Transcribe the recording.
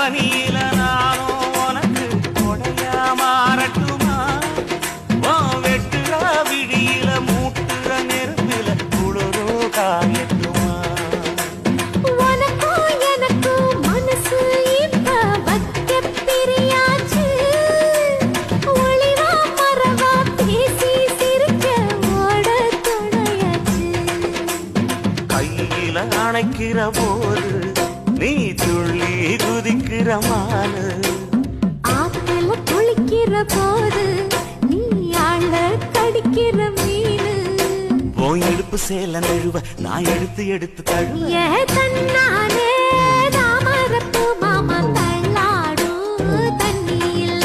பனியில நானும் உனக்கு கொடையா மாறட்டுமா வெட்டுற விழியில மூட்டுற நெருப்பில குளிரோ காயட்டுமா உனக்கும் எனக்கும் மனசு இப்ப வைக்க பிரியாச்சு ஒளிவா மரவா பேசி சிரிக்க ஓட துணையாச்சு கையில அணைக்கிற போது நீ துள்ளி குதிக்கிற மானு ஆத்துல குளிக்கிற போது நீ ஆள கடிக்கிற மீனு போய் எடுப்பு சேல நழுவ நான் எடுத்து எடுத்து தழுவ ஏ தன்னாலே தாமரப்பு மாமா தள்ளாடும் தண்ணி இல்ல